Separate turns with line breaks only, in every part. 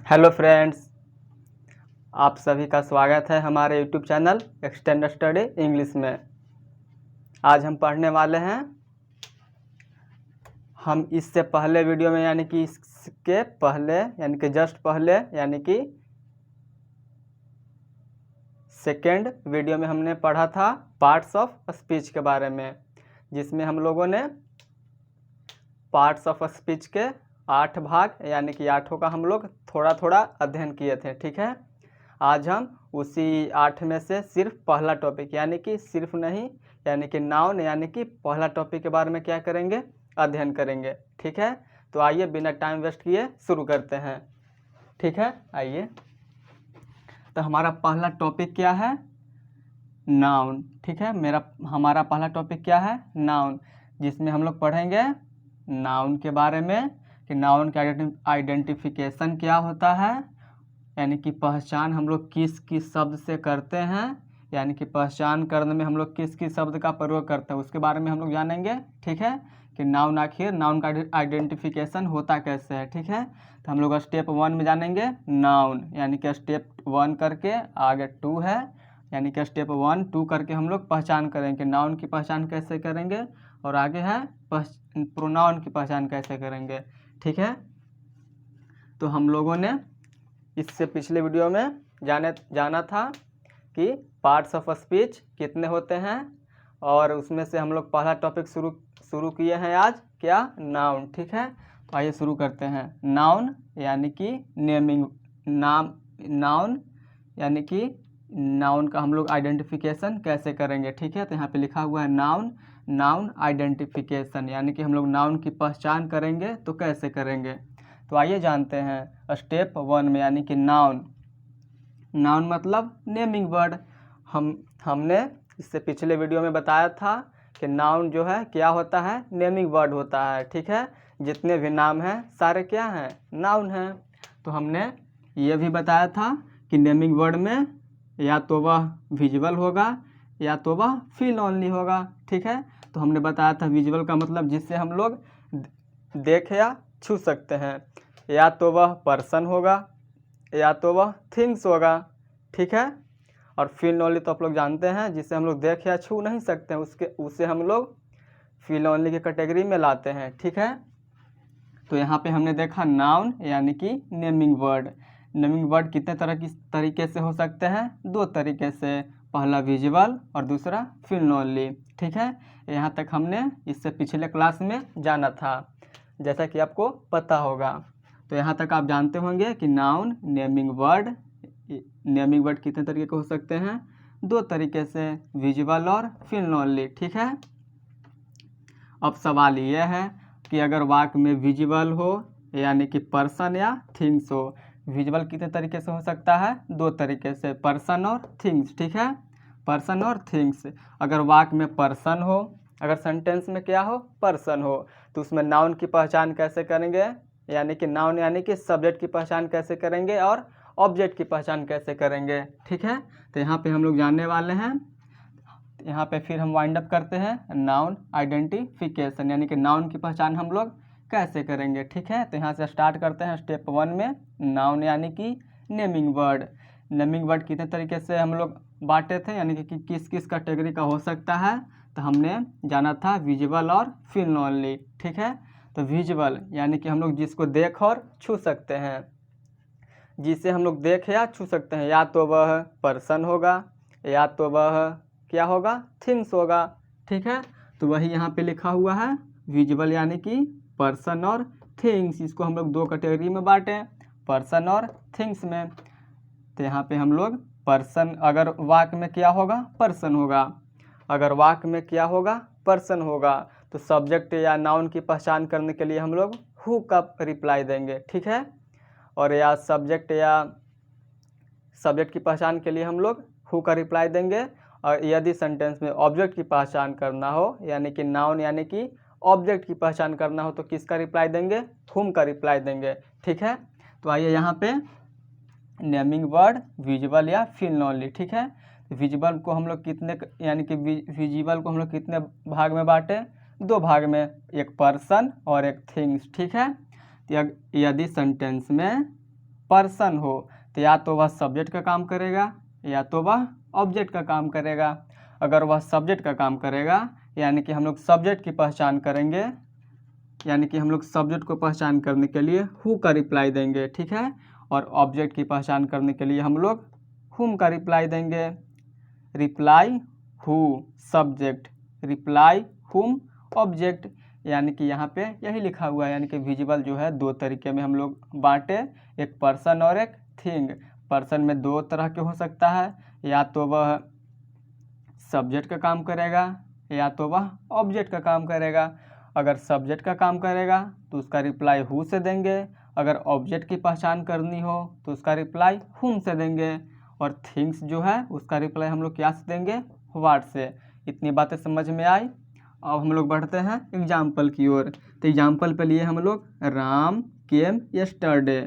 Hello friends, आप सभी का स्वागत है हमारे YouTube channel extend study English में। आज हम पढ़ने वाले हैं, हम इससे पहले वीडियो में यानी कि इसके पहले यानी कि जस्ट पहले यानी कि सेकेंड वीडियो में हमने पढ़ा था पार्ट्स ऑफ स्पीच के बारे में, जिसमें हम लोगों ने पार्ट्स ऑफ स्पीच के 8 भाग यानी कि 8 का हम लोग थोड़ा थोड़ा अध्ययन किए थे। ठीक है, आज हम उसी 8 में से सिर्फ पहला टॉपिक यानी कि सिर्फ नहीं यानी कि नाउन यानी कि पहला टॉपिक के बारे में क्या करेंगे, अध्ययन करेंगे। ठीक है, तो आइए बिना टाइम वेस्ट किए शुरू करते हैं। ठीक है, आइए। तो हमारा पहला टॉपिक क्या है, नाउन। ठीक है, हमारा पहला टॉपिक क्या है, नाउन, जिसमें हम लोग पढ़ेंगे नाउन के बारे में कि नाउन का आइडेंटिफिकेशन क्या होता है, यानी कि पहचान हम लोग किस किस शब्द से करते हैं, यानी कि पहचान करने में हम लोग किस किस शब्द का प्रयोग करते हैं उसके बारे में हम लोग जानेंगे। ठीक है, कि नाउन आखिर नाउन का आइडेंटिफिकेशन होता कैसे है। ठीक है, तो हम लोग स्टेप 1 में जानेंगे नाउन, यानी कि स्टेप 1 करके आगे 2 है, यानी कि स्टेप 1 2 करके हम लोग पहचान करेंगे, नाउन की पहचान कैसे करेंगे, और आगे है प्रोनाउन की पहचान कैसे करेंगे। ठीक है, तो हम लोगों ने इससे पिछले वीडियो में जाना था कि पार्ट्स ऑफ स्पीच कितने होते हैं, और उसमें से हम लोग पहला टॉपिक शुरू किए हैं आज, क्या, नाउन। ठीक है, तो आइए शुरू करते हैं। नाउन यानी कि नेमिंग, नाउन यानी कि नाउन का हम लोग आइडेंटिफिकेशन कैसे करेंगे। ठीक है, तो यहाँ पे लिखा हुआ है नाउन आइडेंटिफिकेशन, यानी कि हम लोग नाउन की पहचान करेंगे तो कैसे करेंगे। तो आइए जानते हैं स्टेप 1 में, यानी कि नाउन मतलब नेमिंग वर्ड। हमने इससे पिछले वीडियो में बताया था कि नाउन जो है क्या होता है, नेमिंग वर्ड होता है। ठीक है, जितने भी नाम हैं सारे क्या हैं, नाउन हैं। तो हमने ये भी बताया था कि नेमिंग वर्ड में या तो वह विजुअल होगा या तो वह फील ओनली होगा। ठीक है, तो हमने बताया था विजुअल का मतलब जिससे हम लोग देख या छू सकते हैं, या तो वह पर्सन होगा या तो वह थिंग्स होगा। ठीक है, और फील ओनली तो आप लोग जानते हैं, जिसे हम लोग देख या छू नहीं सकते हैं, उसे हम लोग फील ओनली की कैटेगरी में लाते हैं। ठीक है, तो यहाँ पे हमने देखा नाउन यानी कि नेमिंग वर्ड। नेमिंग वर्ड कितने तरीके से हो सकते हैं, 2 तरीके से, पहला विजुअल और दूसरा फील ओनली। ठीक है, यहाँ तक हमने इससे पिछले क्लास में जाना था, जैसा कि आपको पता होगा। तो यहाँ तक आप जानते होंगे कि नाउन नेमिंग वर्ड कितने तरीके के हो सकते हैं, 2 तरीके से, विजुअल और फील ओनली। ठीक है, अब सवाल ये है कि अगर वाक्य में विजुअल हो यानी कि पर्सन या थिंग्स हो, विजुअल कितने तरीके से हो सकता है, 2 तरीके से, पर्सन और थिंग्स। ठीक है, पर्सन और थिंग्स। अगर वाक्य में पर्सन हो, अगर सेंटेंस में क्या हो, पर्सन हो, तो उसमें नाउन की पहचान कैसे करेंगे, यानी कि नाउन यानी कि सब्जेक्ट की पहचान कैसे करेंगे और ऑब्जेक्ट की पहचान कैसे करेंगे। ठीक है, तो यहाँ पे हम लोग जानने वाले हैं। यहाँ पे फिर हम वाइंड अप करते हैं नाउन आइडेंटिफिकेशन, यानी कि नाउन की पहचान हम लोग कैसे करेंगे। ठीक है, तो यहाँ से स्टार्ट करते हैं स्टेप 1 में, नाउन यानी कि नेमिंग वर्ड। नेमिंग वर्ड कितने तरीके से हम लोग बांटे थे, यानी कि किस किस कैटेगरी का हो सकता है, तो हमने जाना था विजुअल और फील ओनली। ठीक है, तो विजुअल यानी कि हम लोग जिसको देख और छू सकते हैं, जिसे हम लोग देख या छू सकते हैं, या तो वह पर्सन होगा या तो वह क्या होगा, थिंग्स होगा। ठीक है, तो वही यहाँ पे लिखा हुआ है विजुअल यानी कि पर्सन और थिंग्स, इसको हम लोग 2 कैटेगरी में बांटें, पर्सन और थिंग्स में। तो यहाँ पे हम लोग पर्सन, अगर वाक्य में क्या होगा, पर्सन होगा, अगर वाक्य में क्या होगा, पर्सन होगा, तो सब्जेक्ट या नाउन की पहचान करने के लिए हम लोग हु का रिप्लाई देंगे। ठीक है, और या सब्जेक्ट की पहचान के लिए हम लोग हु का रिप्लाई देंगे, और यदि सेंटेंस में ऑब्जेक्ट की पहचान करना हो, यानी कि नाउन यानी कि ऑब्जेक्ट की पहचान करना हो, तो किसका रिप्लाई देंगे, हुम का रिप्लाई देंगे। ठीक है, तो आइए यहाँ पे नेमिंग वर्ड विजुअल या फील ओनली। ठीक है, विजिबल को हम लोग कितने यानी कि विजिबल को हम लोग कितने भाग में बांटे, 2 भाग में, एक पर्सन और एक थिंग्स। ठीक है, तो यदि सेंटेंस में पर्सन हो तो या तो वह सब्जेक्ट का काम करेगा या तो वह ऑब्जेक्ट का काम करेगा। अगर वह सब्जेक्ट का काम करेगा यानी कि हम लोग सब्जेक्ट की पहचान करेंगे, यानी कि हम लोग सब्जेक्ट को पहचान करने के लिए हु का रिप्लाई देंगे। ठीक है, और ऑब्जेक्ट की पहचान करने के लिए हम लोग हुम का रिप्लाई देंगे। रिप्लाई हु सब्जेक्ट, रिप्लाई हुम ऑब्जेक्ट, यानी कि यहाँ पे यही लिखा हुआ है। यानी कि विजिबल जो है 2 तरीके में हम लोग बांटे, एक पर्सन और एक थिंग। पर्सन में 2 तरह के हो सकता है, या तो वह सब्जेक्ट का काम करेगा या तो वह ऑब्जेक्ट का काम करेगा। अगर सब्जेक्ट का काम करेगा तो उसका रिप्लाई हु से देंगे, अगर ऑब्जेक्ट की पहचान करनी हो तो उसका रिप्लाई हुम से देंगे, और थिंग्स जो है उसका रिप्लाई हम लोग क्या से देंगे, व्हाट से। इतनी बातें समझ में आई। अब हम लोग बढ़ते हैं एग्जाम्पल की ओर। तो एग्जाम्पल पे लिए हम लोग राम केम यस्टरडे।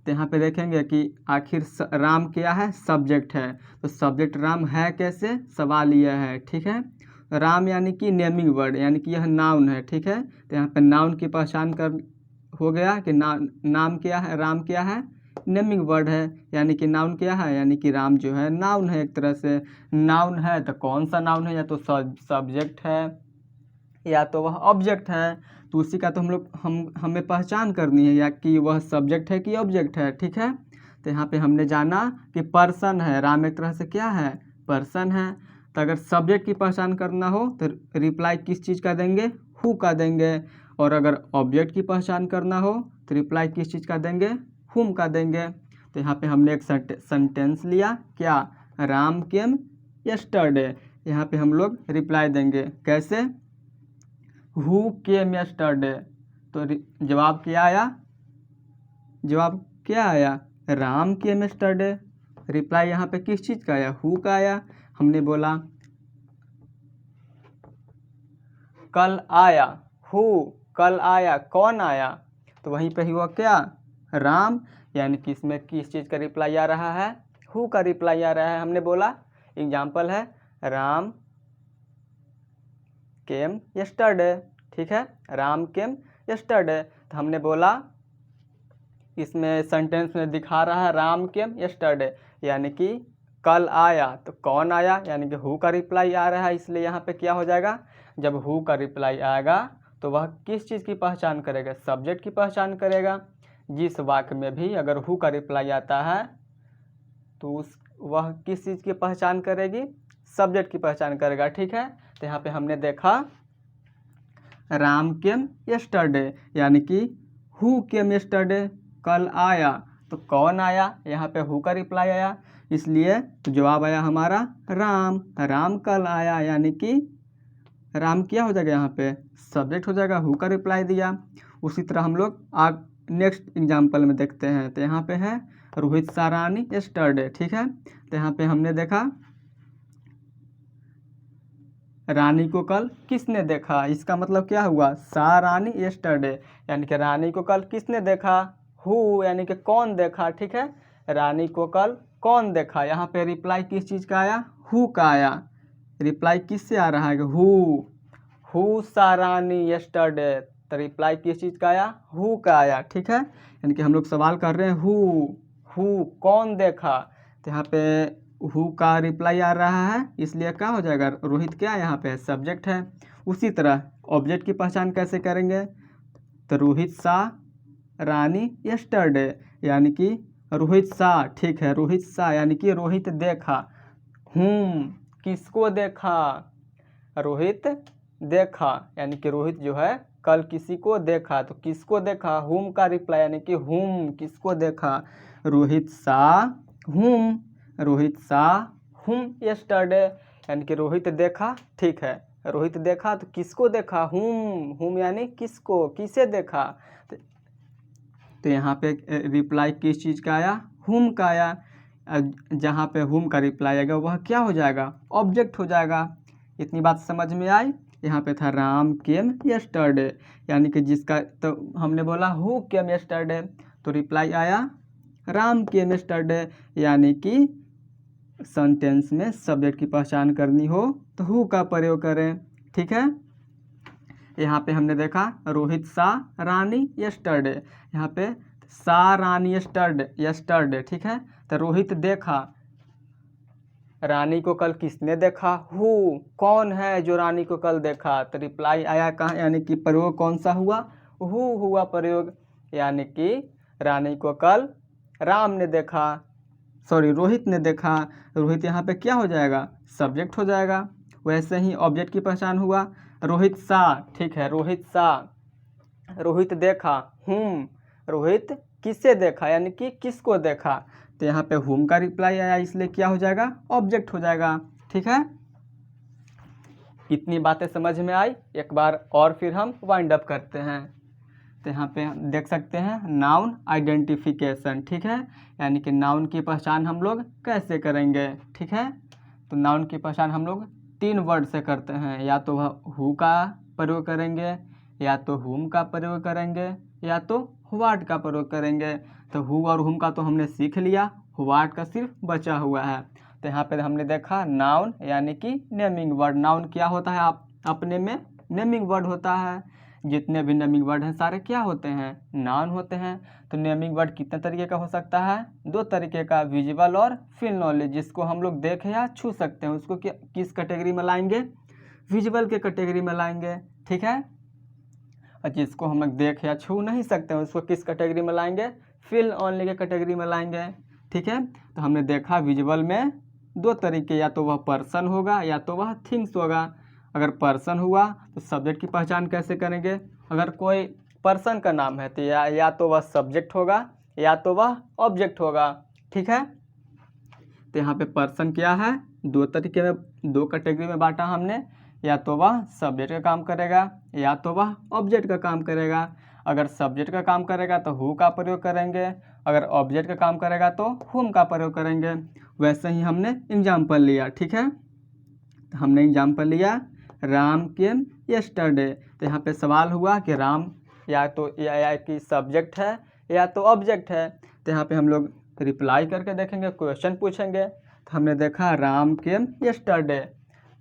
तो यहाँ पे देखेंगे कि आखिर राम क्या है, सब्जेक्ट है। तो सब्जेक्ट राम है कैसे, सवाल यह है। ठीक है, राम यानी कि नेमिंग वर्ड, यानी कि यह नाउन है। ठीक है, तो यहाँ पे नाउन की पहचान कर हो गया कि नाम क्या है, राम क्या है, नेमिंग वर्ड है। यानी कि नाउन क्या है, यानी कि राम जो है नाउन है। एक तरह से नाउन है तो कौन सा नाउन है, या तो सब्जेक्ट है या तो वह ऑब्जेक्ट है। तो उसी का तो हमें पहचान करनी है, या कि वह सब्जेक्ट है कि ऑब्जेक्ट है। ठीक है, तो यहाँ पे हमने जाना कि पर्सन है, राम एक तरह से क्या है, पर्सन है। तो अगर सब्जेक्ट की पहचान करना हो तो रिप्लाई किस चीज़ का देंगे, हु का देंगे, और अगर ऑब्जेक्ट की पहचान करना हो तो रिप्लाई किस चीज़ का देंगे, हुम का देंगे। तो यहाँ पे हमने एक सेंटेंस लिया, क्या, राम केम यस्टरडे। यहाँ पे हम लोग रिप्लाई देंगे कैसे, हु केम यस्टरडे। तो जवाब क्या आया, जवाब क्या आया, राम केम यस्टरडे। रिप्लाई यहाँ पे किस चीज़ का आया, हु का आया। हमने बोला कल आया, हु, कल आया, कौन आया, तो वहीं पे हुआ क्या, राम। यानी कि इसमें किस चीज़ का रिप्लाई आ रहा है, हु का रिप्लाई आ रहा है। हमने बोला एग्जाम्पल है राम केम यस्टरडे। ठीक है, राम केम यस्टरडे। तो हमने बोला इसमें सेंटेंस में दिखा रहा है राम केम यस्टरडे, यानी कि कल आया। तो कौन आया, यानी कि हु का रिप्लाई आ रहा है, इसलिए यहाँ पे क्या हो जाएगा, जब हु का रिप्लाई आएगा तो वह किस चीज़ की पहचान करेगा, सब्जेक्ट की पहचान करेगा। जिस वाक्य में भी अगर हु का रिप्लाई आता है तो वह किस चीज़ की पहचान करेगी, सब्जेक्ट की पहचान करेगा। ठीक है, तो यहाँ पे हमने देखा राम केम यस्टरडे, यानी कि हु केम यस्टरडे, कल आया। तो कौन आया, यहाँ पे हु का रिप्लाई आया, इसलिए तो जवाब आया हमारा राम। राम कल आया, यानी कि राम क्या हो जाएगा, यहाँ पे सब्जेक्ट हो जाएगा, हु का रिप्लाई दिया। उसी तरह हम लोग नेक्स्ट एग्जाम्पल में देखते हैं। तो यहाँ पे है रोहित सारानी यस्टरडे। ठीक है, तो यहाँ पे हमने देखा रानी को कल किसने देखा, इसका मतलब क्या हुआ, सा रानी यस्टरडे, यानी कि रानी को कल किसने देखा, हु, यानी कि कौन देखा। ठीक है, रानी को कल कौन देखा। यहाँ पे रिप्लाई किस चीज़ का आया, हु का आया। रिप्लाई किससे आ रहा है, हु सा रानी यस्टरडे। तो रिप्लाई किस चीज़ का आया, हु का आया। ठीक है, यानी कि हम लोग सवाल कर रहे हैं हु कौन देखा। तो यहाँ पे हु का रिप्लाई आ रहा है, इसलिए क्या हो जाएगा, रोहित क्या यहाँ पे सब्जेक्ट है। उसी तरह ऑब्जेक्ट की पहचान कैसे करेंगे, तो रोहित सा रानी यस्टरडे, यानी कि रोहित सा। ठीक है, रोहित सा यानी कि रोहित देखा। किसको देखा, रोहित देखा, यानी कि रोहित जो है कल किसी को देखा। तो किसको देखा, हुम का रिप्लाई, यानी कि हुम किसको देखा, रोहित सा हुम, रोहित सा हुम यस्टरडे, यानी कि रोहित देखा। ठीक है, रोहित देखा तो किसको देखा, हुम यानी किसको, किसे देखा। तो यहाँ पे रिप्लाई किस चीज़ का आया, हुम का आया। जहाँ पे हुम का रिप्लाई आएगा वह क्या हो जाएगा, ऑब्जेक्ट हो जाएगा। इतनी बात समझ में आई। यहाँ पे था राम केम यस्टरडे, यानी कि जिसका, तो हमने बोला हु केम यस्टरडे, तो रिप्लाई आया राम केम यस्टरडे, यानी कि सेंटेंस में सब्जेक्ट की पहचान करनी हो तो हु का प्रयोग करें। ठीक है, यहाँ पे हमने देखा रोहित सा रानी यस्टरडे, यहाँ पे सा रानी यस्टरडे। ठीक है, तो रोहित देखा रानी को कल किसने देखा, हु कौन है जो रानी को कल देखा, तो रिप्लाई आया कहाँ, यानी कि प्रयोग कौन सा हुआ, हु हुआ प्रयोग, यानी कि रानी को कल राम ने देखा, सॉरी रोहित ने देखा। रोहित यहाँ पे क्या हो जाएगा, सब्जेक्ट हो जाएगा। वैसे ही ऑब्जेक्ट की पहचान हुआ रोहित सा। ठीक है, रोहित सा, रोहित देखा हुम, रोहित किसे देखा यानी कि किसको देखा, तो यहाँ पे हुम का रिप्लाई आया इसलिए क्या हो जाएगा, ऑब्जेक्ट हो जाएगा। ठीक है, इतनी बातें समझ में आई। एक बार और फिर हम वाइंड अप करते हैं। तो यहाँ पे देख सकते हैं नाउन आइडेंटिफिकेशन। ठीक है, यानी कि नाउन की पहचान हम लोग कैसे करेंगे। ठीक है, तो नाउन की पहचान हम लोग 3 वर्ड से करते हैं, या तो वह हु का प्रयोग करेंगे, या तो हुम का प्रयोग करेंगे, या तो व्हाट का प्रयोग करेंगे। तो हु और हुम का तो हमने सीख लिया, व्हाट का सिर्फ बचा हुआ है। तो यहाँ पे हमने देखा नाउन यानी कि नेमिंग वर्ड। नाउन क्या होता है, आप अपने में नेमिंग वर्ड होता है। जितने भी नेमिंग वर्ड हैं सारे क्या होते हैं, नाउन होते हैं। तो नेमिंग वर्ड कितने तरीके का हो सकता है, 2 तरीके का, विजुअल और फील नॉलेज। जिसको हम लोग देख या छू सकते हैं उसको किस कैटेगरी में लाएंगे, विजुअल के कैटेगरी में लाएंगे। ठीक है, और जिसको हम लोग देख या छू नहीं सकते हैं उसको किस कैटेगरी में लाएंगे, फील ओनली के कैटेगरी में लाएंगे। ठीक है, तो हमने देखा विजुअल में 2 तरीके, या तो वह पर्सन होगा या तो वह थिंग्स होगा। अगर पर्सन हुआ तो सब्जेक्ट की पहचान कैसे करेंगे, अगर कोई पर्सन का नाम है तो या तो वह सब्जेक्ट होगा या तो वह ऑब्जेक्ट होगा। ठीक है, तो यहाँ पे पर्सन क्या है, 2 तरीके में, 2 कैटेगरी में बांटा हमने, या तो वह सब्जेक्ट का काम करेगा या तो वह ऑब्जेक्ट का काम करेगा। अगर सब्जेक्ट का काम करेगा तो हु का प्रयोग करेंगे, अगर ऑब्जेक्ट का काम करेगा तो हुम का प्रयोग करेंगे। वैसे ही हमने एग्जाम्पल लिया। ठीक है, तो हमने एग्जाम्पल लिया राम केम यस्टरडे। तो यहाँ पे सवाल हुआ कि राम या तो या कि सब्जेक्ट है या तो ऑब्जेक्ट है। तो यहाँ पे हम लोग रिप्लाई करके देखेंगे, क्वेश्चन पूछेंगे। तो हमने देखा राम केम यस्टरडे,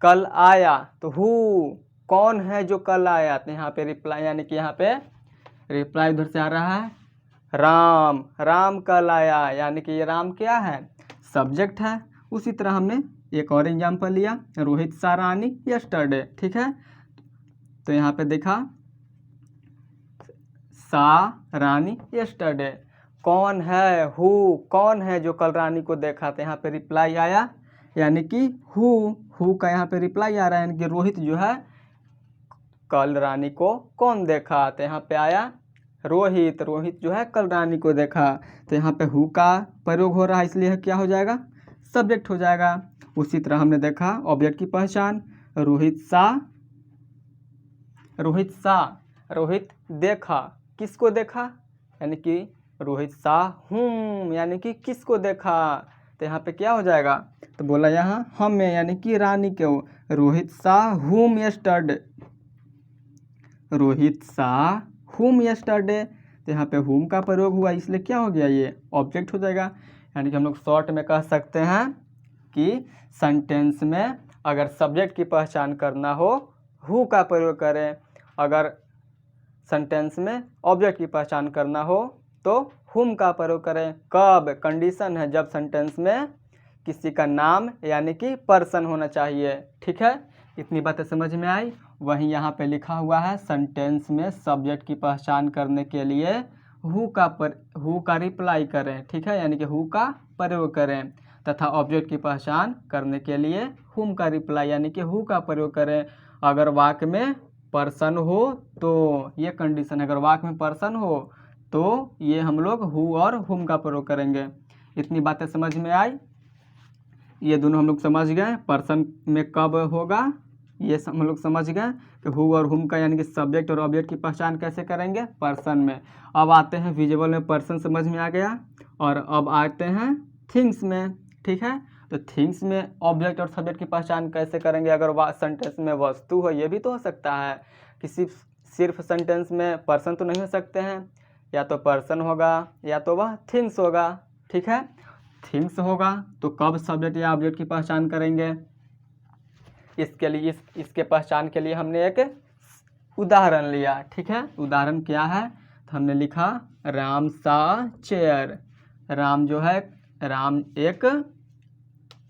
कल आया, तो हु कौन है जो कल आया, तो यहाँ पे रिप्लाई यानी कि यहाँ पे रिप्लाई उधर से आ रहा है राम, राम कल आया, यानी कि ये राम क्या है, सब्जेक्ट है। उसी तरह हमने एक और एग्जाम्पल लिया रोहित सा रानी यस्टरडे। ठीक है, तो यहाँ पे देखा सा रानी यस्टरडे, कौन है, हु कौन है जो कल रानी को देखा, तो यहाँ पे रिप्लाई आया यानी कि हु का यहाँ पे रिप्लाई आ रहा है, यानी कि रोहित जो है कल रानी को कौन देखा, तो यहाँ पे आया रोहित, रोहित जो है कल रानी को देखा। तो यहाँ पे हु का प्रयोग हो रहा है इसलिए क्या हो जाएगा, सब्जेक्ट हो जाएगा। उसी तरह हमने देखा ऑब्जेक्ट की पहचान रोहित सा, रोहित देखा, किसको देखा, यानी कि रोहित सा हुम, यानी कि किसको देखा। तो यहाँ पे क्या हो जाएगा, तो बोला यहाँ हम में, यानी कि रानी को, रोहित सा हुम यस्टरडे, रोहित सा हुम यस्टरडे। तो यहाँ पे हुम का प्रयोग हुआ इसलिए क्या हो गया, ये ऑब्जेक्ट हो जाएगा। यानी कि हम लोग शॉर्ट में कह सकते हैं कि सेंटेंस में अगर सब्जेक्ट की पहचान करना हो हु का प्रयोग करें, अगर सेंटेंस में ऑब्जेक्ट की पहचान करना हो तो हुम का प्रयोग करें। कब, कंडीशन है जब सेंटेंस में किसी का नाम यानी कि पर्सन होना चाहिए। ठीक है, इतनी बातें समझ में आई। वहीं यहाँ पे लिखा हुआ है सेंटेंस में सब्जेक्ट की पहचान करने के लिए हु का रिप्लाई करें। ठीक है, यानी कि हु का प्रयोग करें, तथा ऑब्जेक्ट की पहचान करने के लिए हुम का रिप्लाई यानी कि हु का प्रयोग करें। अगर वाक्य में पर्सन हो तो ये कंडीशन है, अगर वाक्य में पर्सन हो तो ये हम लोग हु और हुम का प्रयोग करेंगे। इतनी बातें समझ में आई, ये दोनों हम लोग समझ गए। पर्सन में कब होगा ये हम लोग समझ गए कि हु और हुम का यानी कि सब्जेक्ट और ऑब्जेक्ट की पहचान कैसे करेंगे, पर्सन में। अब आते हैं विजुअल में, पर्सन समझ में आ गया, और अब आते हैं थिंग्स में। ठीक है, तो थिंग्स में ऑब्जेक्ट और सब्जेक्ट की पहचान कैसे करेंगे, अगर सेंटेंस में वस्तु हो, ये भी तो हो सकता है कि सिर्फ सेंटेंस में पर्सन तो नहीं हो सकते हैं, या तो पर्सन होगा या तो वह थिंग्स होगा। ठीक है, थिंग्स होगा तो कब सब्जेक्ट या ऑब्जेक्ट की पहचान करेंगे। इसके लिए इसके पहचान के लिए हमने एक उदाहरण लिया, ठीक है। उदाहरण क्या है, तो हमने लिखा राम सा चेयर। राम जो है, राम एक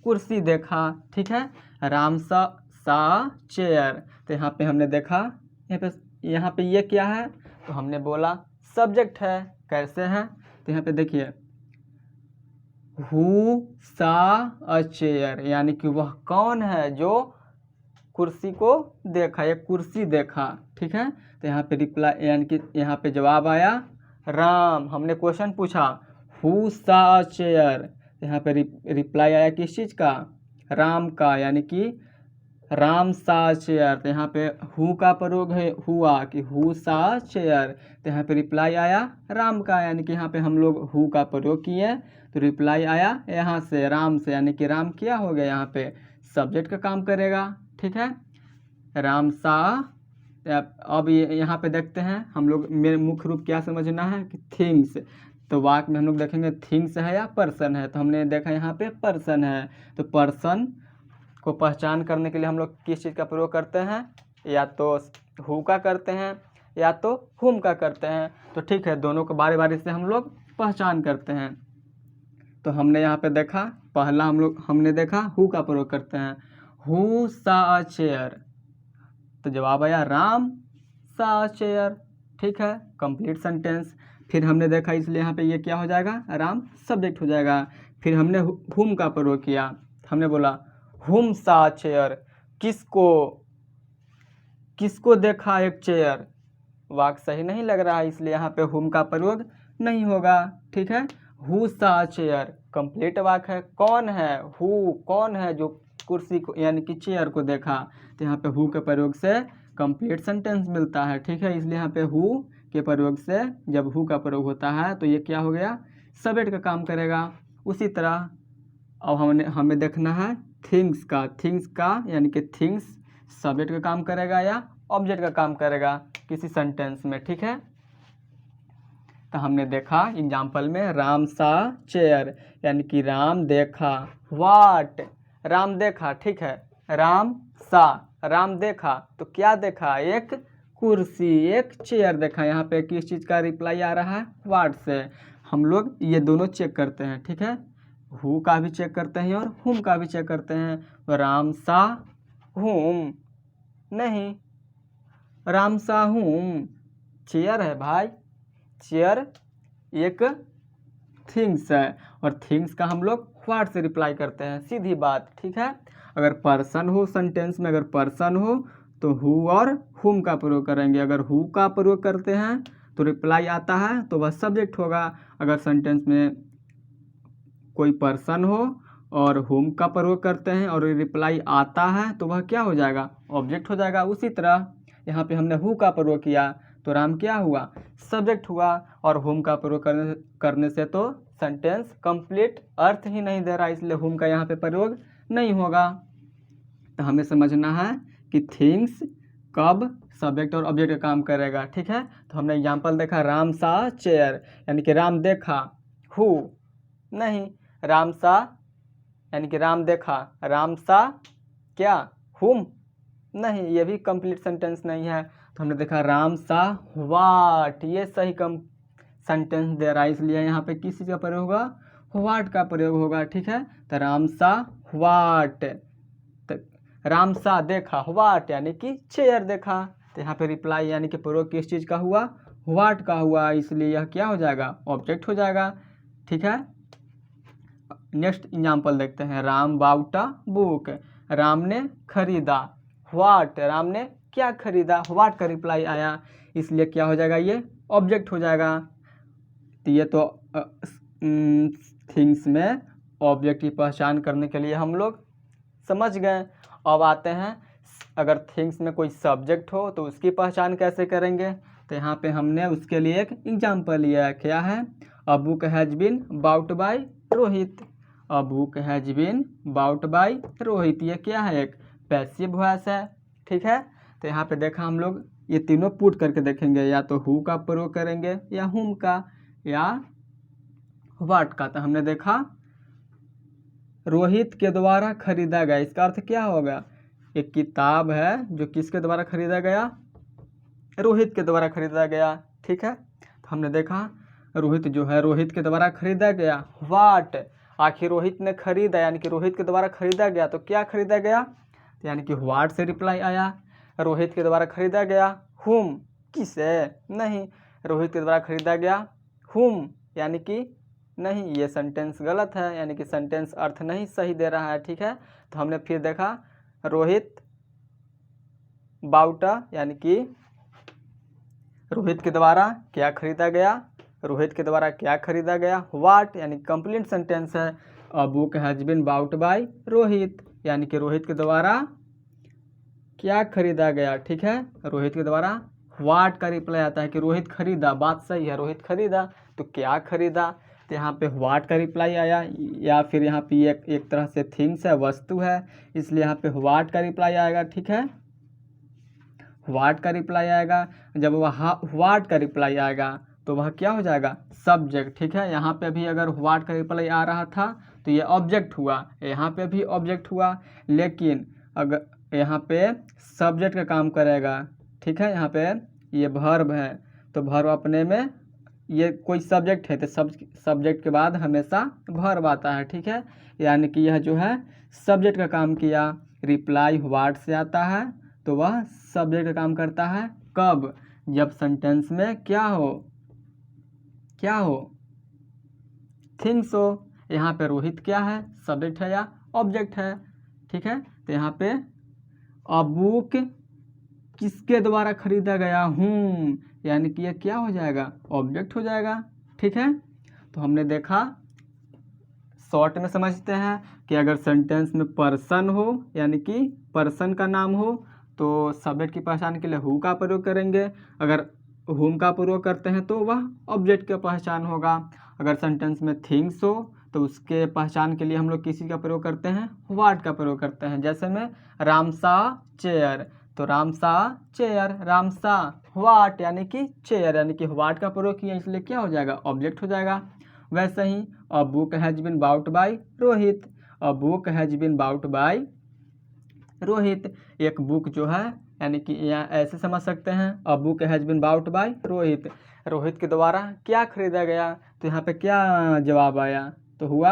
कुर्सी देखा, ठीक है। राम सा चेयर, तो यहाँ पे हमने देखा, यहाँ पे ये क्या है, तो हमने बोला सब्जेक्ट है। कैसे है, तो यहाँ पे देखिए हु सा अ चेयर, यानी कि वह कौन है जो कुर्सी को देखा, एक कुर्सी देखा, ठीक है। तो यहाँ पे रिप्लाई यानी कि यहाँ पे जवाब आया राम। हमने क्वेश्चन पूछा हु सा अ चेयर, यहाँ पे रिप्लाई आया किस चीज़ का, राम का, यानी कि राम सा चेयर। तो यहाँ पे हु का प्रयोग है हुआ कि हु सा चेयर, तो यहाँ पे रिप्लाई आया राम का, यानी कि यहाँ पे हम लोग हु का प्रयोग किए तो रिप्लाई आया यहाँ से राम से, यानी कि राम क्या हो गया, यहाँ पे सब्जेक्ट का काम करेगा, ठीक है। राम सा। अब यहाँ पे देखते हैं हम लोग, मेरे मुख्य रूप क्या समझना है कि थिंग्स। तो वाक्य में हम लोग देखेंगे थिंग्स है या पर्सन है, तो हमने देखा यहाँ पे पर्सन है। तो पर्सन को पहचान करने के लिए हम लोग किस चीज़ का प्रयोग करते हैं, या तो हु का करते हैं या तो हुम का करते हैं। तो ठीक है, दोनों को बारी बारी से हम लोग पहचान करते हैं। तो हमने यहाँ पे देखा, पहला हमने देखा हु का प्रयोग करते हैं, हु सा अ चेयर, तो जवाब आया राम सा अ चेयर, ठीक है, कंप्लीट सेंटेंस। फिर हमने देखा, इसलिए यहाँ पे ये क्या हो जाएगा, राम सब्जेक्ट हो जाएगा। फिर हमने हुम का प्रयोग किया, हमने बोला हुम सा चेयर, किसको देखा एक चेयर। वाक्य सही नहीं लग रहा है, इसलिए यहाँ पे हुम का प्रयोग नहीं होगा, ठीक है। हु सा चेयर कंप्लीट वाक्य है, कौन है, हु कौन है जो कुर्सी को यानी कि चेयर को देखा, तो यहाँ पे हु के प्रयोग से कंप्लीट सेंटेंस मिलता है, ठीक है। इसलिए यहाँ पे हु के प्रयोग से जब हु का प्रयोग होता है तो ये क्या हो गया, सब्जेक्ट का काम करेगा। उसी तरह अब हमें देखना है थिंग्स का यानी कि थिंग्स सब्जेक्ट का काम करेगा या ऑब्जेक्ट का काम करेगा किसी सेंटेंस में, ठीक है। तो हमने देखा एग्जाम्पल में राम सा चेयर, यानी कि राम देखा, वाट राम देखा, ठीक है। राम देखा तो क्या देखा, एक कुर्सी, एक चेयर देखा। यहाँ पे किस चीज़ का रिप्लाई आ रहा है, वाट से। हम लोग ये दोनों चेक करते हैं, ठीक है, हु का भी चेक करते हैं और हुम का भी चेक करते हैं। तो राम सा हुम नहीं, राम सा हुम चेयर है भाई, चेयर एक थिंग्स है, और थिंग्स का हम लोग व्हाट से रिप्लाई करते हैं, सीधी बात, ठीक है। अगर पर्सन हो, सेंटेंस में अगर पर्सन हो तो हु और हुम का प्रयोग करेंगे। अगर हु का प्रयोग करते हैं तो रिप्लाई आता है तो वह सब्जेक्ट होगा। अगर सेंटेंस में कोई पर्सन हो और हुम का प्रयोग करते हैं और रिप्लाई आता है तो वह क्या हो जाएगा, ऑब्जेक्ट हो जाएगा। उसी तरह यहाँ पे हमने हु का प्रयोग किया तो राम क्या हुआ, सब्जेक्ट हुआ, और हुम का प्रयोग करने से तो सेंटेंस कंप्लीट अर्थ ही नहीं दे रहा, इसलिए हुम का यहाँ पे प्रयोग नहीं होगा। तो हमें समझना है कि थिंग्स कब सब्जेक्ट और ऑब्जेक्ट का काम करेगा, ठीक है। तो हमने एग्जाम्पल देखा राम सा चेयर, यानी कि राम देखा, हु नहीं, राम सा यानी कि राम देखा, राम सा क्या, हुम नहीं, ये भी कंप्लीट सेंटेंस नहीं है। तो हमने देखा राम सा वाट, ये सही सेंटेंस दे रहा है, इसलिए यहाँ पे किस चीज़ का प्रयोग होगा, वाट का प्रयोग होगा, ठीक है। तो राम सा वाट, तो राम सा देखा, वाट यानी कि चेयर देखा, तो यहाँ पे रिप्लाई यानी कि प्रयोग किस चीज़ का हुआ, वाट का हुआ, इसलिए यह क्या हो जाएगा, ऑब्जेक्ट हो जाएगा, ठीक है। नेक्स्ट एग्जाम्पल देखते हैं, Ram bought a book, Ram ने खरीदा, व्हाट राम ने क्या खरीदा, व्हाट का रिप्लाई आया, इसलिए क्या हो जाएगा, ये ऑब्जेक्ट हो जाएगा। तो ये तो थिंग्स में ऑब्जेक्ट की पहचान करने के लिए हम लोग समझ गए। अब आते हैं, अगर थिंग्स में कोई सब्जेक्ट हो तो उसकी पहचान कैसे करेंगे। तो यहाँ पे हमने उसके लिए एक एग्जाम्पल लिया है, क्या है, a book has been bought by Rohit, a book has been bought by Rohit, ये क्या है, एक पैसिव वॉइस है, ठीक है। तो यहाँ पे देखा हम लोग ये तीनों पुट करके देखेंगे, या तो हु का प्रयोग करेंगे या हुम का या व्हाट का। तो हमने देखा रोहित के द्वारा खरीदा गया, इसका अर्थ क्या होगा? एक किताब है जो किसके द्वारा खरीदा गया? रोहित के द्वारा खरीदा गया। ठीक है, तो हमने देखा रोहित जो है रोहित के द्वारा खरीदा गया। वाट, आखिर रोहित ने खरीदा यानी कि रोहित के द्वारा खरीदा गया, तो क्या खरीदा गया? यानी कि वाट से रिप्लाई आया। रोहित के द्वारा खरीदा गया। हुम, किसे? नहीं, रोहित के द्वारा खरीदा गया हुम यानी कि नहीं, ये सेंटेंस गलत है, यानी कि सेंटेंस अर्थ नहीं सही दे रहा है। ठीक है, तो हमने फिर देखा रोहित बाउटा यानी कि रोहित के द्वारा क्या खरीदा गया? रोहित के द्वारा क्या खरीदा गया? वाट, यानी कंप्लीट सेंटेंस है। A book has been bought by Rohit, यानी कि रोहित के द्वारा क्या खरीदा गया। ठीक है, रोहित के द्वारा वाट का रिप्लाई आता है कि रोहित खरीदा। बात सही है, रोहित खरीदा, तो क्या खरीदा? तो यहाँ पे वाट का रिप्लाई आया, या फिर यहाँ पे एक तरह से थिंग्स है, वस्तु है, इसलिए यहाँ पे वाट का रिप्लाई आएगा। ठीक है, वाट का रिप्लाई आएगा। जब वह वाट का रिप्लाई आएगा तो वह क्या हो जाएगा? सब्जेक्ट। ठीक है, यहाँ पे भी अगर वाट का रिप्लाई आ रहा था तो ये ऑब्जेक्ट हुआ, यहाँ पे भी ऑब्जेक्ट हुआ, लेकिन अगर यहाँ पे सब्जेक्ट का काम करेगा। ठीक है, यहाँ पे ये वर्ब है, तो वर्ब अपने में ये कोई सब्जेक्ट है तो सब्जेक्ट के बाद हमेशा वर्ब आता है। ठीक है, यानी कि यह जो है सब्जेक्ट का काम किया। रिप्लाई वाट से आता है तो वह सब्जेक्ट का काम करता है। कब? जब सेंटेंस में क्या हो? क्या हो? थिंग्स हो। यहाँ पे रोहित क्या है? सब्जेक्ट है या ऑब्जेक्ट है? ठीक है, तो यहाँ पे अ बुक किसके द्वारा खरीदा गया? हूँ, यानी कि यह क्या हो जाएगा? ऑब्जेक्ट हो जाएगा। ठीक है, तो हमने देखा, शॉर्ट में समझते हैं कि अगर सेंटेंस में पर्सन हो यानी कि पर्सन का नाम हो तो सब्जेक्ट की पहचान के लिए हु का प्रयोग करेंगे। अगर हुम का प्रयोग करते हैं तो वह ऑब्जेक्ट का पहचान होगा। अगर सेंटेंस में थिंग्स हो तो उसके पहचान के लिए हम लोग किसी का प्रयोग करते हैं? वाट का प्रयोग करते हैं। जैसे में रामसा चेयर, तो रामसा चेयर, रामसा वाट यानी कि चेयर, यानी कि वाट का प्रयोग किया, इसलिए क्या हो जाएगा? ऑब्जेक्ट हो जाएगा। वैसे ही a book has been bought by Rohit, a book has been bought by Rohit, एक बुक जो है यानी कि यहाँ ऐसे समझ सकते हैं, a book has been bought by Rohit, Rohit के द्वारा क्या खरीदा गया? तो यहाँ पे क्या जवाब आया? तो हुआ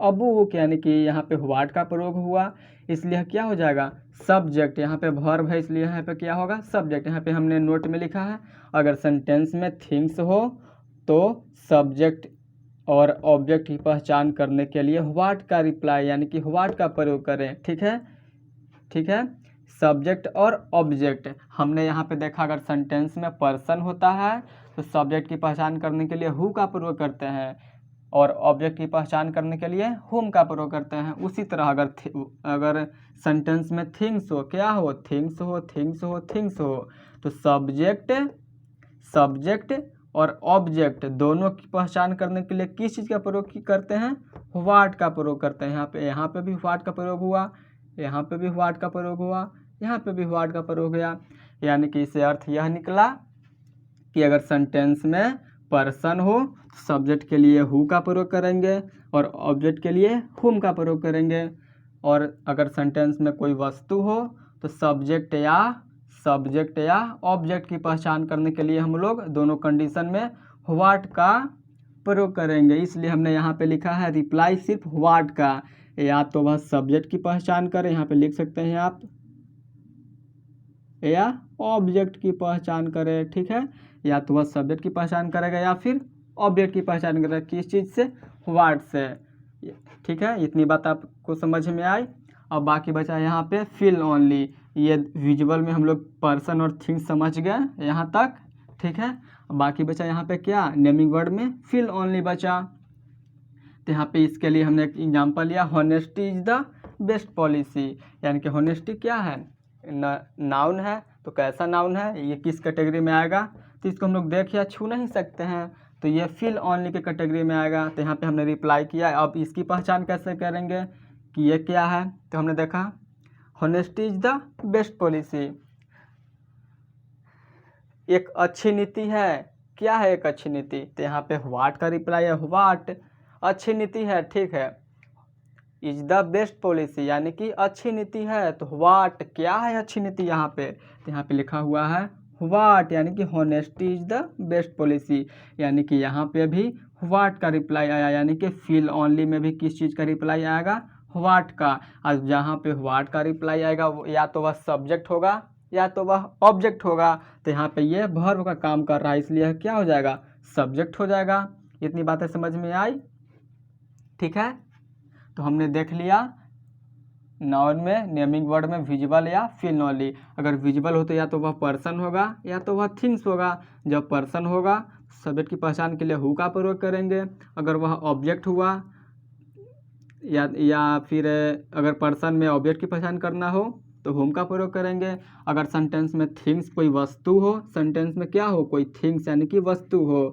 अ बुक, यानी कि यहाँ पे वाट का प्रयोग हुआ, इसलिए क्या हो जाएगा? सब्जेक्ट। यहाँ पे वर्ब है इसलिए यहाँ पे क्या होगा? सब्जेक्ट। यहाँ पे हमने नोट में लिखा है, अगर सेंटेंस में थिंग्स हो तो सब्जेक्ट और ऑब्जेक्ट की पहचान करने के लिए व्हाट का रिप्लाई यानी कि व्हाट का प्रयोग करें। ठीक है, ठीक है, सब्जेक्ट और ऑब्जेक्ट। हमने यहाँ पे देखा अगर सेंटेंस में पर्सन होता है तो सब्जेक्ट की पहचान करने के लिए हु का प्रयोग करते हैं और ऑब्जेक्ट की पहचान करने के लिए हुम का प्रयोग करते हैं। उसी तरह अगर सेंटेंस में थिंग्स हो, क्या हो? थिंग्स हो, थिंग्स हो, थिंग्स हो, तो सब्जेक्ट और ऑब्जेक्ट दोनों की पहचान करने के लिए किस चीज़ का प्रयोग करते हैं? व्हाट का प्रयोग करते हैं। यहाँ पे भी व्हाट का प्रयोग हुआ, यहाँ पे भी व्हाट का प्रयोग हुआ, यहाँ पे भी व्हाट का प्रयोग हुआ, यानी कि इससे अर्थ यह निकला कि अगर सेंटेंस में पर्सन हो सब्जेक्ट के लिए हु का प्रयोग करेंगे और ऑब्जेक्ट के लिए हुम का प्रयोग करेंगे, और अगर सेंटेंस में कोई वस्तु हो तो सब्जेक्ट या ऑब्जेक्ट की पहचान करने के लिए हम लोग दोनों कंडीशन में व्हाट का प्रयोग करेंगे। इसलिए हमने यहाँ पे लिखा है रिप्लाई सिर्फ व्हाट का, या तो वह सब्जेक्ट की पहचान करे, यहाँ पे लिख सकते हैं आप, या ऑब्जेक्ट की पहचान करे। ठीक है, या तो वह सब्जेक्ट की पहचान करेगा या फिर ऑब्जेक्ट की पहचान करेगा। किस चीज़ से? व्हाट से। ठीक है, इतनी बात आपको समझ में आई। अब बाकी बचा यहाँ पे फिल ओनली। ये विजुअल में हम लोग पर्सन और थिंग्स समझ गए यहाँ तक। ठीक है, अब बाकी बचा यहाँ पे क्या? नेमिंग वर्ड में फिल ओनली बचा। तो यहाँ पे इसके लिए हमने एक एग्जाम्पल लिया, honesty is the best policy, यानी कि हॉनेस्टी क्या है? नाउन है, तो कैसा नाउन है? ये किस कैटेगरी में आएगा? तो इसको हम लोग देख या छू नहीं सकते हैं, तो ये फिल ओनली के कैटेगरी में आएगा। तो यहाँ पे हमने रिप्लाई किया। अब इसकी पहचान कैसे करेंगे कि ये क्या है? तो हमने देखा honesty is the best policy, एक अच्छी नीति है। क्या है एक अच्छी नीति? तो यहाँ पे व्हाट का रिप्लाई है, व्हाट अच्छी नीति है। ठीक है, इज द बेस्ट पॉलिसी यानी कि अच्छी नीति है। तो व्हाट क्या है अच्छी नीति यहाँ पे, तो यहाँ पे लिखा हुआ है व्हाट यानी कि honesty is the best policy, यानी कि यहाँ पे भी व्हाट का रिप्लाई आया, यानी कि फिल ओनली में भी किस चीज़ का रिप्लाई आएगा, व्हाट का। और जहाँ पे व्हाट का रिप्लाई आएगा या तो वह सब्जेक्ट होगा या तो वह ऑब्जेक्ट होगा। तो यहाँ पे ये वर्ब का काम कर रहा है, इसलिए क्या हो जाएगा, सब्जेक्ट हो जाएगा। इतनी बातें समझ में आई, ठीक है। तो हमने देख लिया नाउन में, नेमिंग वर्ड में विजुअल या फिल ओनली। अगर विजुअल हो तो या तो वह पर्सन होगा या तो वह थिंग्स होगा। जब पर्सन होगा सब्जेक्ट की पहचान के लिए हु का प्रयोग करेंगे। अगर वह ऑब्जेक्ट हुआ या फिर अगर पर्सन में ऑब्जेक्ट की पहचान करना हो तो हुम का प्रयोग करेंगे। अगर सेंटेंस में थिंग्स कोई वस्तु हो, सेंटेंस में क्या हो, कोई थिंग्स यानी कि वस्तु हो,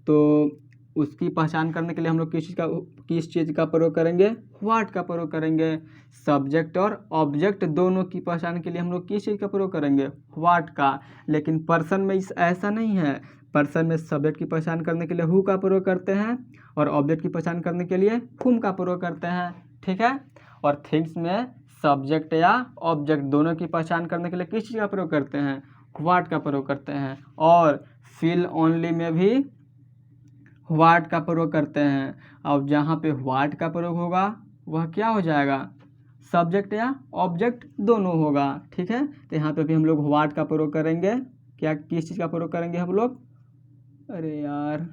तो उसकी पहचान करने के लिए हम लोग किस चीज़ का प्रयोग करेंगे, व्हाट का प्रयोग करेंगे। सब्जेक्ट और ऑब्जेक्ट दोनों की पहचान के लिए हम लोग किस चीज़ का प्रयोग करेंगे, व्हाट का। लेकिन पर्सन में ऐसा नहीं है, पर्सन में सब्जेक्ट की पहचान करने के लिए हु का प्रयोग करते हैं और ऑब्जेक्ट की पहचान करने के लिए हुम का प्रयोग करते हैं, ठीक है। और थिंग्स में सब्जेक्ट या ऑब्जेक्ट दोनों की पहचान करने के लिए किस चीज़ का प्रयोग करते हैं, व्हाट का प्रयोग करते हैं। और फिल ओनली में भी व्हाट का प्रयोग करते हैं। और जहाँ पे व्हाट का प्रयोग होगा वह क्या हो जाएगा, सब्जेक्ट या ऑब्जेक्ट दोनों होगा, ठीक है। तो यहाँ पे भी हम लोग व्हाट का प्रयोग करेंगे। क्या किस चीज़ का प्रयोग करेंगे हम लोग, अरे यार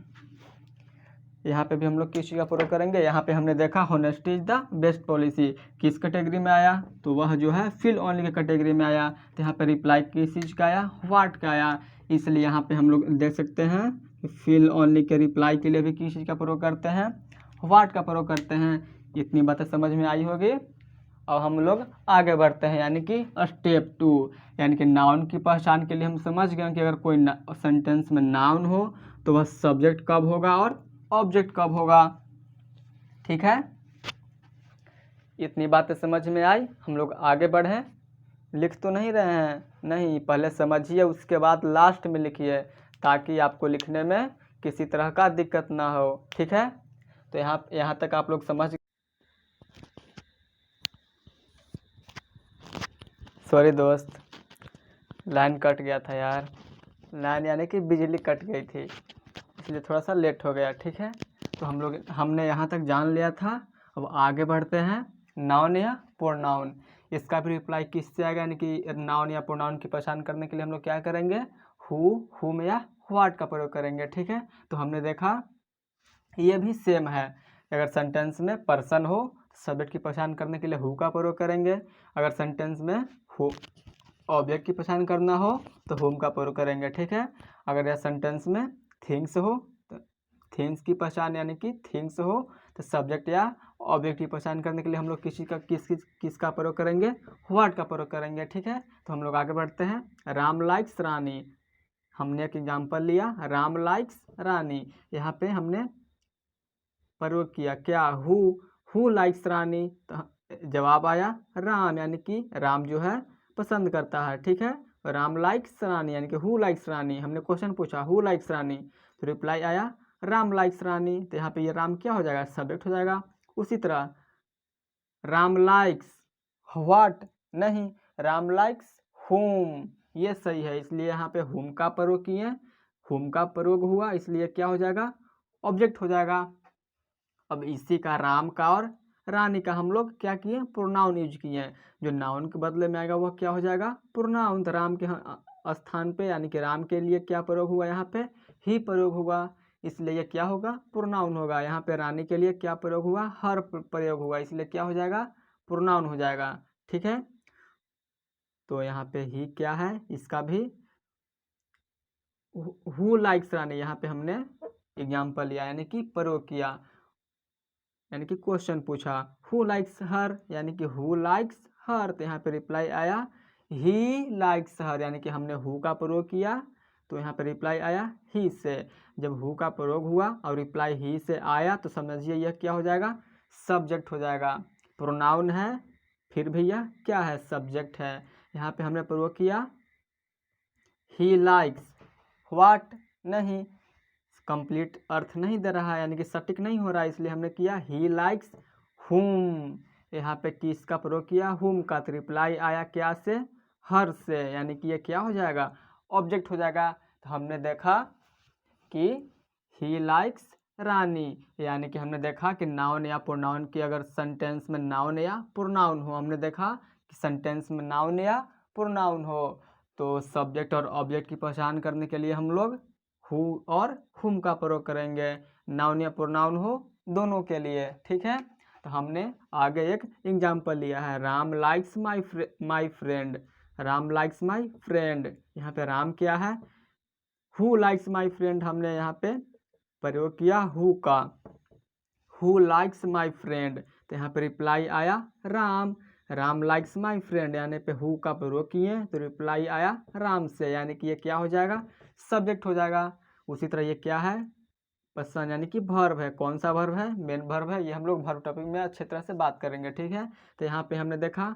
यहाँ पे भी हम लोग किस चीज़ का प्रयोग करेंगे। यहाँ पे हमने देखा honesty is the best policy किस कैटेगरी में आया, तो वह जो है फिल ओनली के कैटेगरी में आया। तो यहाँ पे रिप्लाई किस चीज़ का आया, व्हाट का आया। इसलिए यहाँ पे हम लोग देख सकते हैं कि फिल ओनली के रिप्लाई के लिए भी किस चीज़ का प्रयोग करते हैं, व्हाट का प्रयोग करते हैं। इतनी बातें समझ में आई होगी। अब हम लोग आगे बढ़ते हैं, यानी कि स्टेप 2, यानी कि नाउन की पहचान के लिए हम समझ गए कि अगर कोई सेंटेंस में नाउन हो तो वह सब्जेक्ट कब होगा और ऑब्जेक्ट कब होगा, ठीक है। इतनी बातें समझ में आई। हम लोग आगे बढ़ें। लिख तो नहीं रहे हैं, नहीं, पहले समझिए उसके बाद लास्ट में लिखिए ताकि आपको लिखने में किसी तरह का दिक्कत ना हो, ठीक है। तो यहाँ तक आप लोग समझ, सॉरी दोस्त लाइन कट गया था यार, लाइन यानी कि बिजली कट गई थी इसलिए थोड़ा सा लेट हो गया, ठीक है। तो हमने यहाँ तक जान लिया था। अब आगे बढ़ते हैं, नाउन या प्रोनाउन, इसका भी रिप्लाई किससे आएगा, यानी कि नाउन या प्रोनाउन की पहचान करने के लिए हम लोग क्या करेंगे, हुम या व्हाट का प्रयोग करेंगे, ठीक है। तो हमने देखा ये भी सेम है। अगर सेंटेंस में पर्सन हो सब्जेक्ट की पहचान करने के लिए हु का प्रयोग करेंगे। अगर सेंटेंस में ऑब्जेक्ट की पहचान करना हो तो हुम का प्रयोग करेंगे, ठीक है। अगर यह सेंटेंस में थिंग्स हो तो थिंग्स की पहचान यानी कि थिंग्स हो तो सब्जेक्ट या ऑब्जेक्ट की पहचान करने के लिए हम लोग किसका प्रयोग करेंगे, व्हाट का प्रयोग करेंगे, ठीक है। तो हम लोग आगे बढ़ते हैं। राम लाइक्स रानी, हमने एक एग्जाम्पल लिया राम लाइक्स रानी। यहाँ पे हमने प्रयोग किया क्या, हु लाइक्स रानी, तो जवाब आया राम, यानी कि राम जो है पसंद करता है, ठीक है। राम लाइक्स रानी यानी कि हु लाइक्स रानी, हमने क्वेश्चन पूछा हु लाइक्स रानी तो रिप्लाई आया राम लाइक्स रानी। तो यहाँ पे ये राम क्या हो जाएगा, सब्जेक्ट हो जाएगा। उसी तरह राम लाइक्स व्हाट नहीं, राम लाइक्स हुम, ये सही है, इसलिए यहाँ पे हुम का प्रयोग किए, हुम का प्रयोग हुआ इसलिए क्या हो जाएगा, ऑब्जेक्ट हो जाएगा। अब इसी का राम का और रानी का हम लोग क्या किए, प्रोनाउन यूज किए हैं। जो नाउन के बदले में आएगा वह क्या हो जाएगा, प्रोनाउन। तो राम के स्थान पे यानी कि राम के लिए क्या प्रयोग हुआ, यहाँ पे ही प्रयोग हुआ, इसलिए ये क्या होगा, प्रोनाउन होगा। यहाँ पे रानी के लिए क्या प्रयोग हुआ, हर प्रयोग हुआ, इसलिए क्या हो जाएगा, प्रोनाउन हो जाएगा, ठीक है। तो यहाँ पे ही क्या है, इसका भी हु लाइक्स रानी, यहाँ पे हमने एग्जाम्पल लिया यानी कि प्रयोग किया, यानी कि क्वेश्चन पूछा हु लाइक्स हर, यानी कि हु लाइक्स हर। तो यहाँ पे रिप्लाई आया ही लाइक्स हर, यानी कि हमने हु का प्रयोग किया तो यहाँ पे रिप्लाई आया ही से। जब हु का प्रयोग हुआ और रिप्लाई ही से आया तो समझिए यह क्या हो जाएगा, सब्जेक्ट हो जाएगा। प्रोनाउन है फिर भी यह क्या है, सब्जेक्ट है। यहाँ पे हमने प्रयोग किया ही लाइक्स व्हाट नहीं, कंप्लीट अर्थ नहीं दे रहा है, यानी कि सटीक नहीं हो रहा है, इसलिए हमने किया ही लाइक्स हुम, यहाँ पे किसका प्रयोग किया, हुम का, तो रिप्लाई आया क्या से, हर से, यानी कि ये क्या हो जाएगा, ऑब्जेक्ट हो जाएगा। तो हमने देखा कि ही लाइक्स रानी, यानी कि हमने देखा कि नाउन या प्रोनाउन की अगर सेंटेंस में नाउन या प्रोनाउन हो, हमने देखा कि सेंटेंस में नाउन या प्रोनाउन हो तो सब्जेक्ट और ऑब्जेक्ट की पहचान करने के लिए हम लोग हु और हुम का प्रयोग करेंगे, नाउन या प्रोनाउन हो दोनों के लिए, ठीक है। तो हमने आगे एक एग्जाम्पल लिया है, Ram likes my friend, Ram likes my friend, यहाँ पे राम क्या है, हु लाइक्स माई फ्रेंड, हमने यहाँ पे प्रयोग किया हु का, हु लाइक्स माई फ्रेंड, तो यहाँ पे रिप्लाई आया Ram, Ram likes my friend, यानी पे हु का प्रयोग किए तो रिप्लाई आया राम से, यानी कि ये क्या हो जाएगा, सब्जेक्ट हो जाएगा। उसी तरह ये क्या है, पसंद, यानी कि वर्ब है, कौन सा वर्ब है, मेन वर्ब है, ये हम लोग वर्ब टॉपिक में अच्छी तरह से बात करेंगे, ठीक है। तो यहाँ पे हमने देखा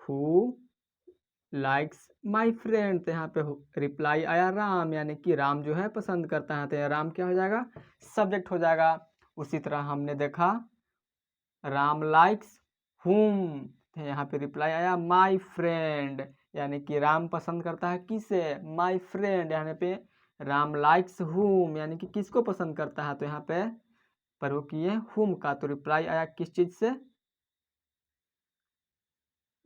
हु लाइक्स माई फ्रेंड, तो यहाँ पे रिप्लाई आया राम, यानी कि राम जो है पसंद करता है, तो यह राम क्या हो जाएगा, सब्जेक्ट हो जाएगा। उसी तरह हमने देखा राम लाइक्स हुम, तो यहाँ पे रिप्लाई आया माई फ्रेंड, यानी कि राम पसंद करता है किसे, माई फ्रेंड, यहाँ पे राम लाइक्स हुम, यानी कि किसको पसंद करता है, तो यहाँ पे प्रयोग किए हुम का, तो रिप्लाई आया किस चीज़ से,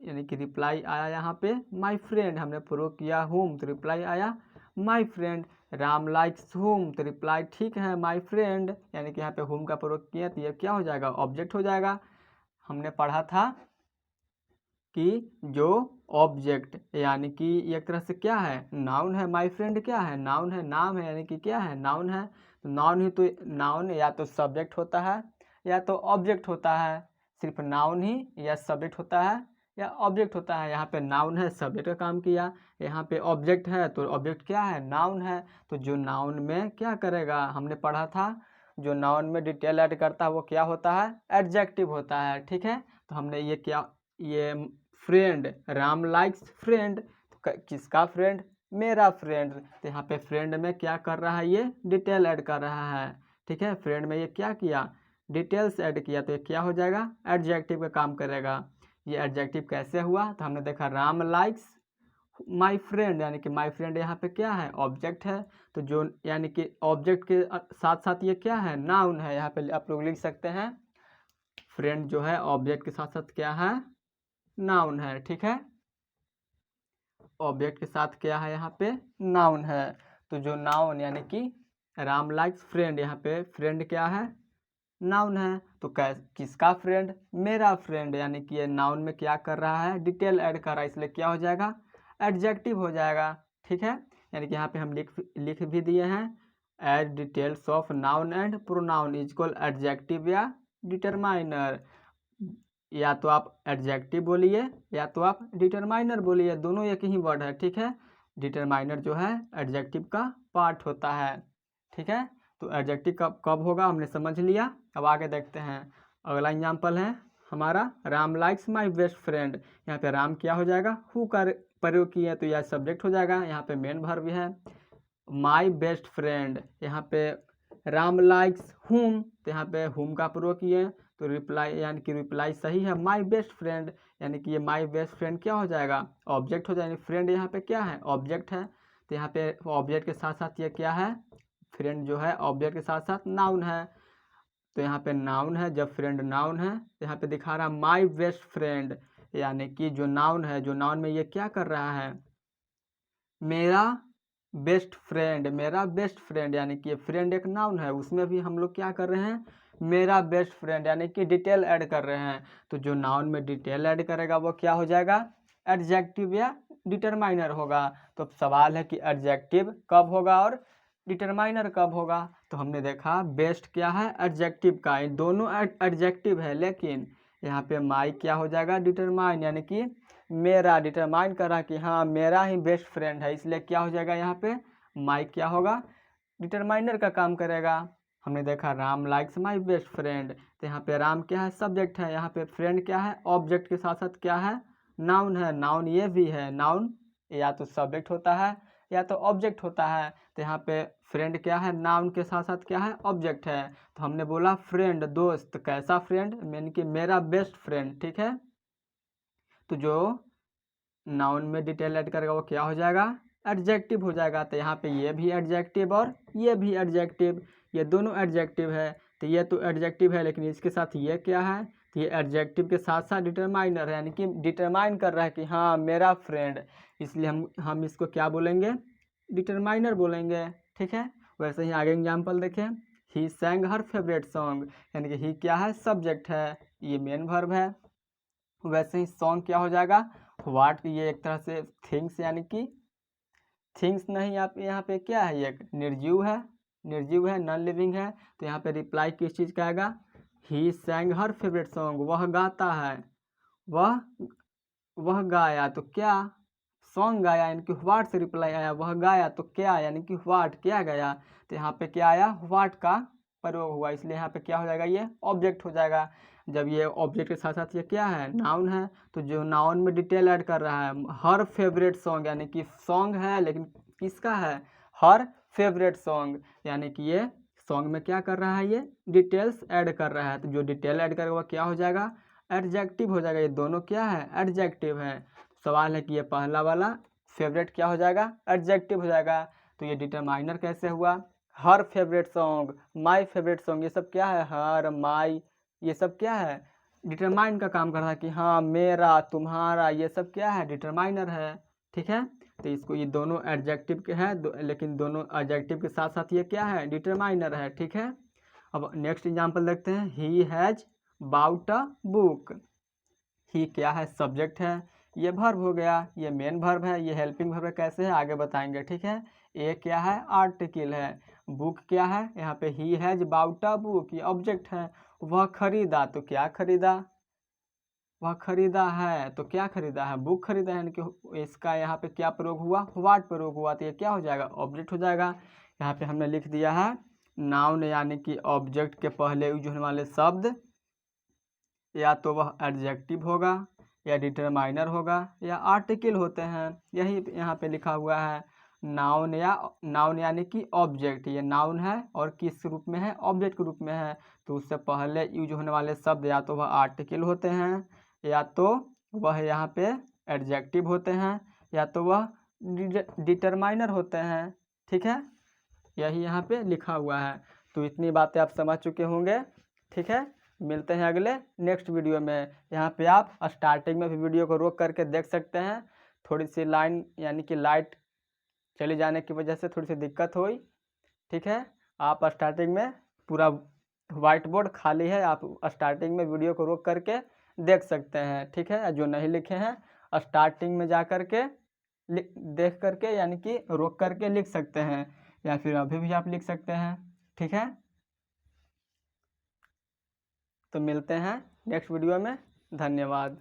यानी कि रिप्लाई आया यहाँ पे माई फ्रेंड, हमने प्रयोग किया होम तो रिप्लाई आया my friend, Ram likes home, तो रिप्लाई ठीक है माई फ्रेंड, यानी कि यहाँ पे होम का प्रयोग किया तो ये क्या हो जाएगा, ऑब्जेक्ट हो जाएगा। हमने पढ़ा था कि जो ऑब्जेक्ट यानी कि एक तरह से क्या है, नाउन है, माई फ्रेंड क्या है, नाउन है, नाम है, यानी कि क्या है, नाउन है, तो नाउन ही तो, नाउन या तो सब्जेक्ट होता है या तो ऑब्जेक्ट होता है, सिर्फ नाउन ही या सब्जेक्ट होता है या ऑब्जेक्ट होता है। यहाँ पे नाउन है, सब्जेक्ट का काम किया, यहाँ पे ऑब्जेक्ट है तो ऑब्जेक्ट क्या है, नाउन है, तो जो नाउन में क्या करेगा, हमने पढ़ा था जो नाउन में डिटेल ऐड करता है वो क्या होता है, एडजेक्टिव होता है, ठीक है। तो हमने ये क्या, ये फ्रेंड, राम लाइक्स फ्रेंड, किसका फ्रेंड, मेरा फ्रेंड, तो यहाँ पे फ्रेंड में क्या कर रहा है, ये डिटेल ऐड कर रहा है, ठीक है। फ्रेंड में ये क्या किया, डिटेल्स ऐड किया, तो ये क्या हो जाएगा, एडजेक्टिव का काम करेगा। ये एडजेक्टिव कैसे हुआ, तो हमने देखा राम लाइक्स माई फ्रेंड, यानी कि माई फ्रेंड यहाँ पे क्या है, ऑब्जेक्ट है, तो जो यानी कि ऑब्जेक्ट के साथ साथ ये क्या है, नाउन है, यहाँ पे आप लोग लिख सकते हैं फ्रेंड जो है ऑब्जेक्ट के साथ साथ क्या है, नाउन है, ठीक है। ऑब्जेक्ट के साथ क्या है, यहाँ पे नाउन है, तो जो नाउन यानी कि राम लाइक्स फ्रेंड, यहाँ पे फ्रेंड क्या है, नाउन है, तो किसका फ्रेंड, मेरा फ्रेंड, यानी कि ये नाउन में क्या कर रहा है, डिटेल ऐड कर रहा है, इसलिए क्या हो जाएगा, एडजेक्टिव हो जाएगा, ठीक है। यानी कि यहाँ पे हम लिख भी दिए हैं, add details of noun and pronoun is equal adjective या डिटरमाइनर, या तो आप एडजेक्टिव बोलिए या तो आप डिटरमाइनर बोलिए, दोनों एक ही वर्ड है, ठीक है। डिटरमाइनर जो है एडजेक्टिव का पार्ट होता है, ठीक है। तो एडजेक्टिव कब कब होगा हमने समझ लिया। अब आगे देखते हैं, अगला एग्जाम्पल है हमारा Ram likes my best friend, यहाँ पे राम क्या हो जाएगा, हु का प्रयोग किया तो यह सब्जेक्ट हो जाएगा, यहाँ पे मेन वर्ब है माई बेस्ट फ्रेंड, यहाँ पे राम लाइक्स हुम, तो यहाँ पे हुम का प्रयोग किए तो रिप्लाई, यानी कि रिप्लाई सही है माई बेस्ट फ्रेंड, यानी कि ये माई बेस्ट फ्रेंड क्या हो जाएगा, ऑब्जेक्ट हो जाएगा, फ्रेंड यहाँ पे क्या है, ऑब्जेक्ट है, तो यहाँ पे ऑब्जेक्ट के साथ साथ ये क्या है, फ्रेंड जो है ऑब्जेक्ट के साथ साथ नाउन है, तो यहाँ पे नाउन है, जब फ्रेंड नाउन है तो यहाँ पे दिखा रहा है माई बेस्ट फ्रेंड, यानी कि जो नाउन है, जो नाउन में ये क्या कर रहा है, मेरा बेस्ट फ्रेंड, मेरा बेस्ट फ्रेंड, यानी कि फ्रेंड एक नाउन है, उसमें भी हम लोग क्या कर रहे हैं, मेरा बेस्ट फ्रेंड, यानी कि डिटेल ऐड कर रहे हैं, तो जो नाउन में डिटेल ऐड करेगा वो क्या हो जाएगा, एडजेक्टिव या डिटरमाइनर होगा। तो सवाल है कि एडजेक्टिव कब होगा और डिटरमाइनर कब होगा, तो हमने देखा बेस्ट क्या है, एडजेक्टिव का, इन दोनों एडजेक्टिव है, लेकिन यहाँ पे माई क्या हो जाएगा, डिटरमाइन, यानी कि मेरा, डिटरमाइन करा कि हाँ मेरा ही बेस्ट फ्रेंड है, इसलिए क्या हो जाएगा, यहाँ पे माई क्या होगा, डिटरमाइनर का काम करेगा। हमने देखा Ram likes my best friend, तो यहाँ पे राम क्या है, सब्जेक्ट है, यहाँ पे फ्रेंड क्या है, ऑब्जेक्ट के साथ साथ क्या है, नाउन है, नाउन ये भी है, नाउन या तो सब्जेक्ट होता है या तो ऑब्जेक्ट होता है। तो यहाँ पे फ्रेंड क्या है, नाउन के साथ साथ क्या है, ऑब्जेक्ट है। तो हमने बोला फ्रेंड दोस्त, कैसा फ्रेंड, यानी कि मेरा बेस्ट फ्रेंड, ठीक है। तो जो नाउन में डिटेल ऐड करेगा वो क्या हो जाएगा, एडजेक्टिव हो जाएगा। तो यहाँ पे ये भी एडजेक्टिव और ये भी एडजेक्टिव, ये दोनों एडजेक्टिव है। तो ये तो एडजेक्टिव है, लेकिन इसके साथ ये क्या है, तो ये एडजेक्टिव के साथ साथ डिटरमाइनर है, यानी कि डिटरमाइन कर रहा है कि हाँ मेरा फ्रेंड, इसलिए हम इसको क्या बोलेंगे, डिटरमाइनर बोलेंगे, ठीक है। वैसे ही आगे एग्जाम्पल देखें, ही सैंग हर फेवरेट सॉन्ग, यानी कि ही क्या है, सब्जेक्ट है, ये मेन वर्ब है। वैसे ही सॉन्ग क्या हो जाएगा, वाट, ये एक तरह से थिंग्स, यानी कि थिंग्स नहीं, आप यहाँ पे क्या है, ये निर्जीव है, निर्जीव है, नॉन लिविंग है। तो यहाँ पे रिप्लाई किस चीज़ का आएगा, ही सैंग हर फेवरेट सॉन्ग, वह गाता है, वह गाया, तो क्या, सॉन्ग गाया, यानी कि व्हाट से रिप्लाई आया, वह गाया, तो क्या, यानी कि व्हाट, क्या गया। तो यहाँ पे क्या आया, व्हाट का प्रयोग हुआ, इसलिए यहाँ पे क्या हो जाएगा, ये ऑब्जेक्ट हो जाएगा। जब ये ऑब्जेक्ट के साथ साथ ये क्या है, नाउन है, तो जो नाउन में डिटेल ऐड कर रहा है, हर फेवरेट सॉन्ग, यानी कि सॉन्ग है लेकिन किसका है, हर फेवरेट सॉन्ग, यानी कि ये सॉन्ग में क्या कर रहा है, ये डिटेल्स ऐड कर रहा है। तो जो डिटेल ऐड करेगा वो क्या हो जाएगा, एडजेक्टिव हो जाएगा। ये दोनों क्या है, एडजेक्टिव है। सवाल है कि ये पहला वाला फेवरेट क्या हो जाएगा, एडजेक्टिव हो जाएगा। तो ये डिटरमाइनर कैसे हुआ, हर favourite song, my favourite song, ये सब क्या है, हर, माय, ये सब क्या है, डिटरमाइन का काम कर रहा है कि हाँ मेरा, तुम्हारा, ये सब क्या है, डिटरमाइनर है, ठीक है। तो इसको, ये दोनों एडजेक्टिव के हैं, लेकिन दोनों एडजेक्टिव के साथ साथ ये क्या है, डिटरमाइनर है, ठीक है। अब नेक्स्ट एग्जांपल देखते हैं, he has bought a book, he क्या है, सब्जेक्ट है, ये वर्ब हो गया, ये मेन वर्ब है, ये हेल्पिंग वर्ब है, कैसे है आगे बताएंगे, ठीक है। ए क्या है, आर्टिकल है, बुक क्या है, यहाँ पे he has bought a book, ये ऑब्जेक्ट है, वह खरीदा, तो क्या खरीदा, वह खरीदा है, तो क्या खरीदा है, बुक खरीदा है, यानी कि इसका यहाँ पे क्या प्रयोग हुआ, व्हाट प्रयोग हुआ, तो ये क्या हो जाएगा, ऑब्जेक्ट हो जाएगा। यहाँ पे हमने लिख दिया है नाउन, यानी कि ऑब्जेक्ट के पहले यूज होने वाले शब्द या तो वह एडजेक्टिव होगा, या डिटरमाइनर होगा, या आर्टिकल होते हैं, यही यहाँ पे लिखा हुआ है। नाउन, या नाउन यानी कि ऑब्जेक्ट, ये नाउन है और किस रूप में है, ऑब्जेक्ट के रूप में है। तो उससे पहले यूज होने वाले शब्द या तो वह आर्टिकल होते हैं, या तो वह यहाँ पे एडजेक्टिव होते हैं, या तो वह डिटरमाइनर होते हैं, ठीक है। यही यहाँ पे लिखा हुआ है। तो इतनी बातें आप समझ चुके होंगे, ठीक है। मिलते हैं अगले नेक्स्ट वीडियो में। यहाँ पे आप स्टार्टिंग में भी वीडियो को रोक करके देख सकते हैं, थोड़ी सी लाइन, यानी कि लाइट चली जाने की वजह से थोड़ी सी दिक्कत हुई, ठीक है। आप स्टार्टिंग में पूरा वाइट बोर्ड खाली है, आप स्टार्टिंग में वीडियो को रोक करके देख सकते हैं, ठीक है। जो नहीं लिखे हैं स्टार्टिंग में जा करके देख करके, यानी कि रोक करके लिख सकते हैं, या फिर अभी भी आप लिख सकते हैं, ठीक है। तो मिलते हैं नेक्स्ट वीडियो में, धन्यवाद।